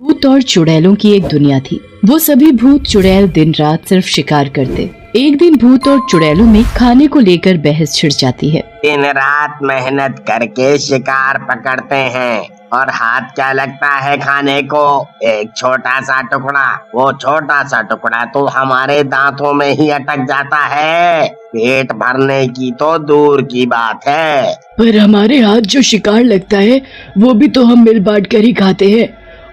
भूत और चुड़ैलों की एक दुनिया थी। वो सभी भूत चुड़ैल दिन रात सिर्फ शिकार करते। एक दिन भूत और चुड़ैलों में खाने को लेकर बहस छिड़ जाती है। दिन रात मेहनत करके शिकार पकड़ते हैं और हाथ क्या लगता है खाने को, एक छोटा सा टुकड़ा। वो छोटा सा टुकड़ा तो हमारे दांतों में ही अटक जाता है, पेट भरने की तो दूर की बात है। पर हमारे हाथ जो शिकार लगता है वो भी तो हम मिल बांट कर ही खाते हैं,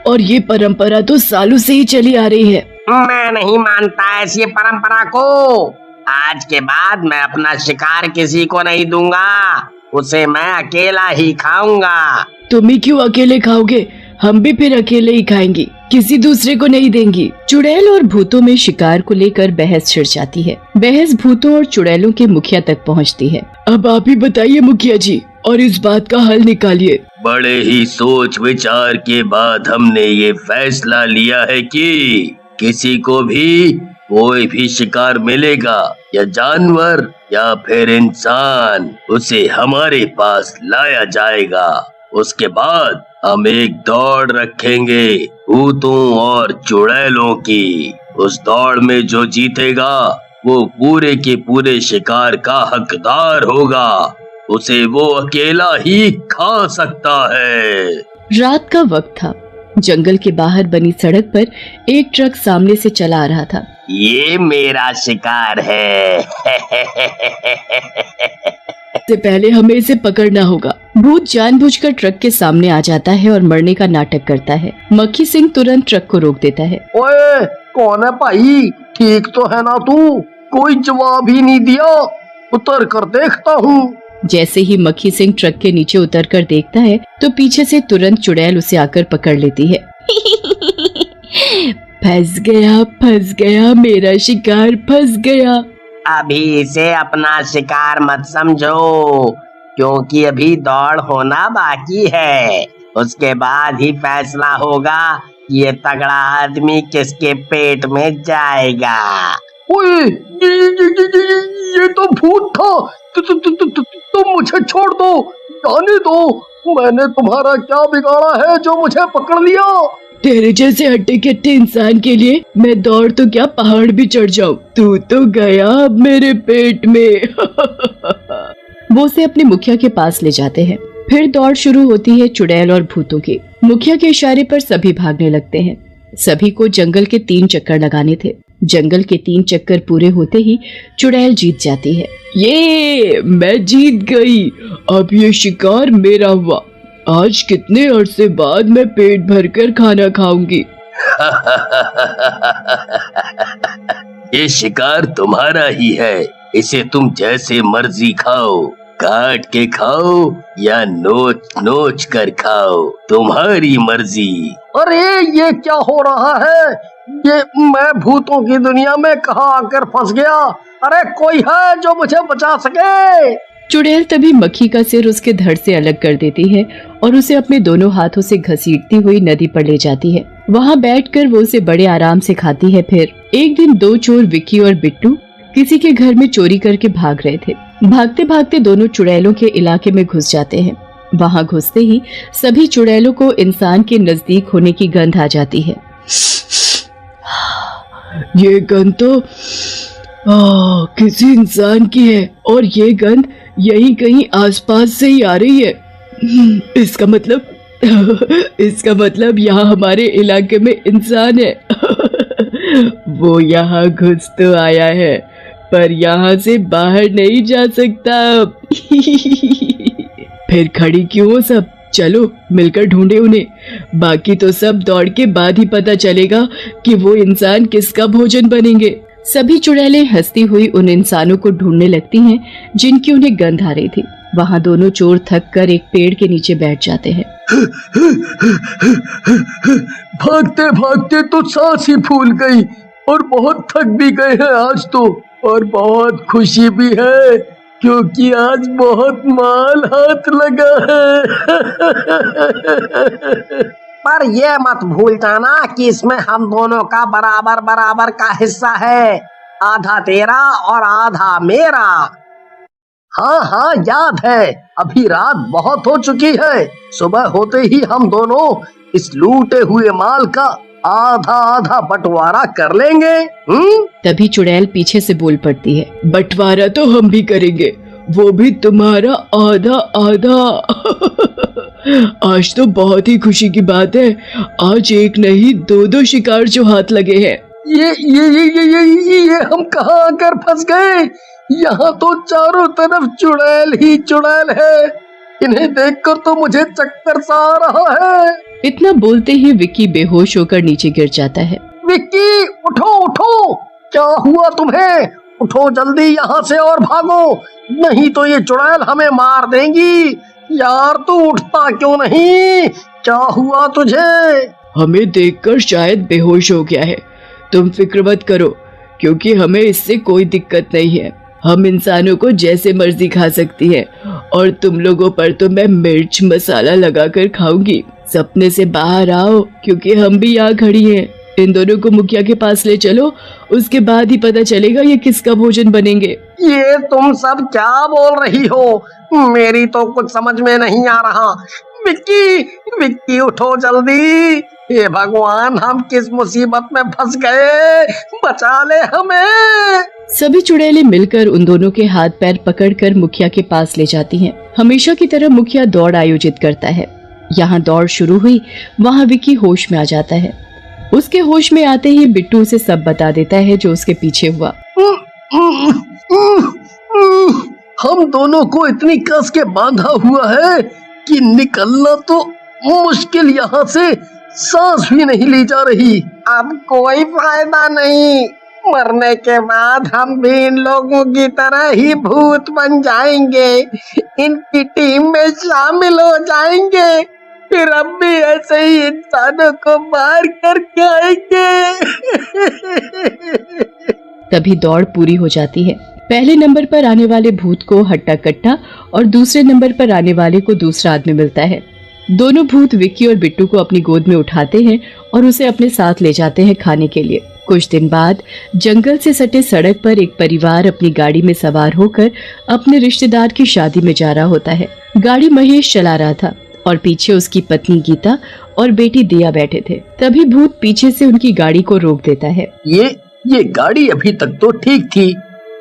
और ये परंपरा तो सालों से ही चली आ रही है। मैं नहीं मानता ऐसी परंपरा को। आज के बाद मैं अपना शिकार किसी को नहीं दूंगा, उसे मैं अकेला ही खाऊंगा। तुम ही क्यों अकेले खाओगे? हम भी फिर अकेले ही खाएंगे, किसी दूसरे को नहीं देंगी। चुड़ैल और भूतों में शिकार को लेकर बहस छिड़ जाती है। बहस भूतों और चुड़ैलों के मुखिया तक पहुंचती है। अब आप ही बताइए मुखिया जी, और इस बात का हल निकालिए। बड़े ही सोच विचार के बाद हमने ये फैसला लिया है कि किसी को भी कोई भी शिकार मिलेगा, या जानवर या फिर इंसान, उसे हमारे पास लाया जाएगा। उसके बाद हम एक दौड़ रखेंगे भूतों और चुड़ैलों की। उस दौड़ में जो जीतेगा वो पूरे के पूरे शिकार का हकदार होगा, उसे वो अकेला ही खा सकता है। रात का वक्त था। जंगल के बाहर बनी सड़क पर एक ट्रक सामने से चला आ रहा था। ये मेरा शिकार है। से पहले हमें इसे पकड़ना होगा। भूत जानबूझकर ट्रक के सामने आ जाता है और मरने का नाटक करता है। मक्खी सिंह तुरंत ट्रक को रोक देता है। ओए, कौन है भाई? ठीक तो है ना तू? कोई जवाब ही नहीं दिया। उतर कर देखता हूँ। जैसे ही मक्खी सिंह ट्रक के नीचे उतरकर देखता है तो पीछे से तुरंत चुड़ैल उसे आकर पकड़ लेती है। फंस गया मेरा शिकार, फंस गया। अभी इसे अपना शिकार मत समझो, क्योंकि अभी दौड़ होना बाकी है। उसके बाद ही फैसला होगा कि ये तगड़ा आदमी किसके पेट में जाएगा। ओए, ये तो भूत था। तुम मुझे छोड़ दो, जाने दो। मैंने तुम्हारा क्या बिगाड़ा है जो मुझे पकड़ लिया? तेरे जैसे हट्टे कट्टे इंसान के लिए मैं दौड़ तो क्या पहाड़ भी चढ़ जाऊं। तू तो गया अब मेरे पेट में। वो उसे अपने मुखिया के पास ले जाते हैं। फिर दौड़ शुरू होती है चुड़ैल और भूतों की। मुखिया के इशारे पर सभी भागने लगते हैं। सभी को जंगल के 3 चक्कर लगाने थे। जंगल के 3 चक्कर पूरे होते ही चुड़ैल जीत जाती है। ये मैं जीत गई, अब ये शिकार मेरा हुआ। आज कितने अरसे बाद मैं पेट भरकर खाना खाऊंगी। ये शिकार तुम्हारा ही है, इसे तुम जैसे मर्जी खाओ, काट के खाओ या नोच नोच कर खाओ, तुम्हारी मर्जी। अरे, ये क्या हो रहा है? ये मैं भूतों की दुनिया में कहाँ आकर फंस गया? अरे, कोई है जो मुझे बचा सके? चुड़ैल तभी मक्खी का सिर उसके धड़ से अलग कर देती है और उसे अपने दोनों हाथों से घसीटती हुई नदी पर ले जाती है। वहाँ बैठकर वो उसे बड़े आराम से खाती है। फिर एक दिन 2 चोर विक्की और बिट्टू किसी के घर में चोरी करके भाग रहे थे। भागते भागते दोनों चुड़ैलों के इलाके में घुस जाते हैं। वहाँ घुसते ही सभी चुड़ैलों को इंसान के नजदीक होने की गंध आ जाती है। ये गंध तो किसी इंसान की है, और ये गंध यहीं कहीं आसपास से ही आ रही है। इसका मतलब यहाँ हमारे इलाके में इंसान है। वो यहाँ घुस तो आया है, पर यहाँ से बाहर नहीं जा सकता। फिर खड़ी क्यों हो सब? चलो मिलकर ढूंढे उन्हें। बाकी तो सब दौड़ के बाद ही पता चलेगा कि वो इंसान किसका भोजन बनेंगे। सभी चुड़ैलें हंसती हुई उन इंसानों को ढूंढने लगती हैं जिनकी उन्हें गंध आ रही थी। वहाँ दोनों चोर थक कर एक पेड़ के नीचे बैठ जाते हैं। भागते भागते तो सांस ही फूल गई, और बहुत थक भी गए हैं आज तो, और बहुत खुशी भी है क्योंकि आज बहुत माल हाथ लगा है। पर ये मत भूल जाना कि इसमें हम दोनों का बराबर बराबर का हिस्सा है, आधा तेरा और आधा मेरा। हाँ हाँ याद है, अभी रात बहुत हो चुकी है, सुबह होते ही हम दोनों इस लूटे हुए माल का आधा आधा बंटवारा कर लेंगे। तभी चुड़ैल पीछे से बोल पड़ती है, बंटवारा तो हम भी करेंगे, वो भी तुम्हारा आधा आधा। आज तो बहुत ही खुशी की बात है, आज एक नहीं दो दो शिकार जो हाथ लगे हैं। ये हम कहाँ आकर फंस गए? यहाँ तो चारों तरफ चुड़ैल ही चुड़ैल है, इन्हें देखकर तो मुझे चक्कर सा आ रहा है। इतना बोलते ही विक्की बेहोश होकर नीचे गिर जाता है। विक्की उठो उठो, क्या हुआ तुम्हें? उठो जल्दी यहाँ से और भागो, नहीं तो ये चुड़ैल हमें मार देंगी। यार तू उठता क्यों नहीं? क्या हुआ तुझे? हमें देखकर शायद बेहोश हो गया है, तुम फिक्र मत करो, क्योंकि हमें इससे कोई दिक्कत नहीं है। हम इंसानों को जैसे मर्जी खा सकती है, और तुम लोगों पर तो मैं मिर्च मसाला लगाकर खाऊंगी। सपने से बाहर आओ, क्योंकि हम भी यहाँ खड़ी हैं। इन दोनों को मुखिया के पास ले चलो, उसके बाद ही पता चलेगा ये किसका भोजन बनेंगे। ये तुम सब क्या बोल रही हो? मेरी तो कुछ समझ में नहीं आ रहा। विक्की, विक्की उठो जल्दी। हे भगवान, हम किस मुसीबत में फंस गए, बचा ले हमें। सभी चुड़ैलें मिलकर उन दोनों के हाथ पैर पकड़कर मुखिया के पास ले जाती हैं। हमेशा की तरह मुखिया दौड़ आयोजित करता है। यहाँ दौड़ शुरू हुई, वहाँ विक्की होश में आ जाता है। उसके होश में आते ही बिट्टू उसे सब बता देता है जो उसके पीछे हुआ। हम दोनों को इतनी कस के बांधा हुआ है कि निकलना तो मुश्किल, यहाँ से सांस भी नहीं ली जा रही। अब कोई फायदा नहीं, मरने के बाद हम भी इन लोगों की तरह ही भूत बन जाएंगे, इनकी टीम में शामिल हो जाएंगे, फिर हम भी ऐसे ही इंसानों को मार कर खाएंगे। तभी दौड़ पूरी हो जाती है। पहले नंबर पर आने वाले भूत को हट्टा कट्टा और दूसरे नंबर पर आने वाले को दूसरा आदमी मिलता है। दोनों भूत विक्की और बिट्टू को अपनी गोद में उठाते हैं और उसे अपने साथ ले जाते हैं खाने के लिए। कुछ दिन बाद जंगल से सटे सड़क पर एक परिवार अपनी गाड़ी में सवार होकर अपने रिश्तेदार की शादी में जा रहा होता है। गाड़ी महेश चला रहा था और पीछे उसकी पत्नी गीता और बेटी दिया बैठे थे। तभी भूत पीछे से उनकी गाड़ी को रोक देता है। ये गाड़ी अभी तक तो ठीक थी,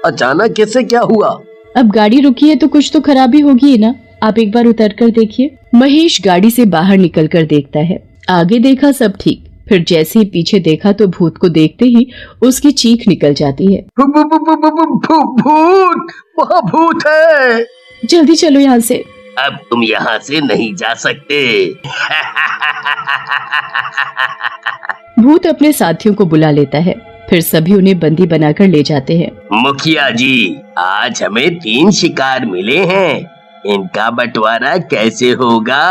अचानक कैसे क्या हुआ? अब गाड़ी रुकी है तो कुछ तो खराबी होगी ना, आप एक बार उतर कर देखिए। महेश गाड़ी से बाहर निकल कर देखता है। आगे देखा सब ठीक, फिर जैसे ही पीछे देखा तो भूत को देखते ही उसकी चीख निकल जाती है। भूत, वहाँ भूत है। जल्दी चलो यहाँ से। अब तुम यहाँ से नहीं जा सकते। भूत अपने साथियों को बुला लेता है, फिर सभी उन्हें बंदी बनाकर ले जाते हैं। मुखिया जी, आज हमें 3 शिकार मिले हैं, इनका बंटवारा कैसे होगा?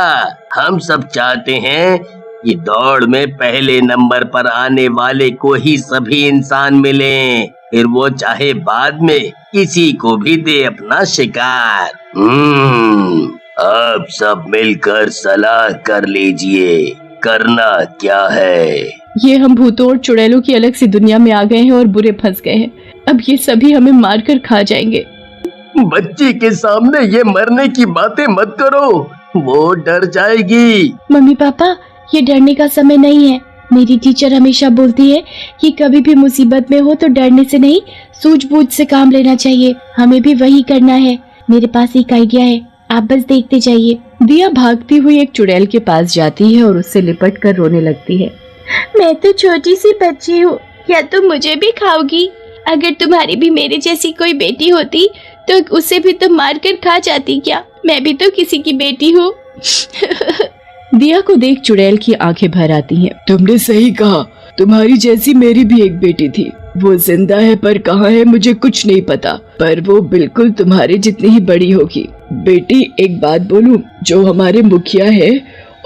हम सब चाहते हैं कि दौड़ में पहले नंबर पर आने वाले को ही सभी इंसान मिलें, फिर वो चाहे बाद में किसी को भी दे अपना शिकार। अब सब मिलकर सलाह कर लीजिए, करना क्या है? ये हम भूतों और चुड़ैलों की अलग सी दुनिया में आ गए हैं और बुरे फंस गए हैं। अब ये सभी हमें मारकर खा जाएंगे। बच्ची के सामने ये मरने की बातें मत करो, वो डर जाएगी। मम्मी पापा, ये डरने का समय नहीं है। मेरी टीचर हमेशा बोलती है कि कभी भी मुसीबत में हो तो डरने से नहीं, सूझबूझ से काम लेना चाहिए। हमें भी वही करना है। मेरे पास एक आइडिया है, आप बस देखते जाइए। दिया भागती हुई एक चुड़ैल के पास जाती है और उससे लिपट कर रोने लगती है। मैं तो छोटी सी बच्ची हूँ, या तुम मुझे भी खाओगी? अगर तुम्हारी भी मेरे जैसी कोई बेटी होती तो उसे भी तुम मार कर खा जाती क्या? मैं भी तो किसी की बेटी हूँ। दिया को देख चुड़ैल की आंखें भर आती हैं। तुमने सही कहा, तुम्हारी जैसी मेरी भी एक बेटी थी। वो जिंदा है पर कहाँ है मुझे कुछ नहीं पता, पर वो बिल्कुल तुम्हारे जितनी ही बड़ी होगी। बेटी एक बात बोलूं, जो हमारे मुखिया है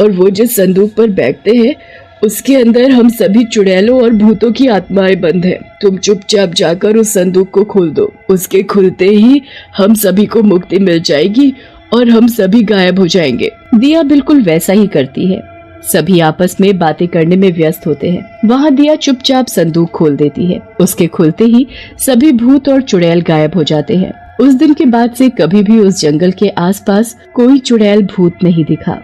और वो जिस संदूक पर बैठते हैं उसके अंदर हम सभी चुड़ैलों और भूतों की आत्माएं बंद हैं। तुम चुपचाप जाकर उस संदूक को खोल दो, उसके खुलते ही हम सभी को मुक्ति मिल जाएगी और हम सभी गायब हो जाएंगे। दिया बिल्कुल वैसा ही करती है। सभी आपस में बातें करने में व्यस्त होते हैं। वहाँ दिया चुपचाप संदूक खोल देती है। उसके खुलते ही सभी भूत और चुड़ैल गायब हो जाते हैं। उस दिन के बाद से कभी भी उस जंगल के आसपास कोई चुड़ैल भूत नहीं दिखा।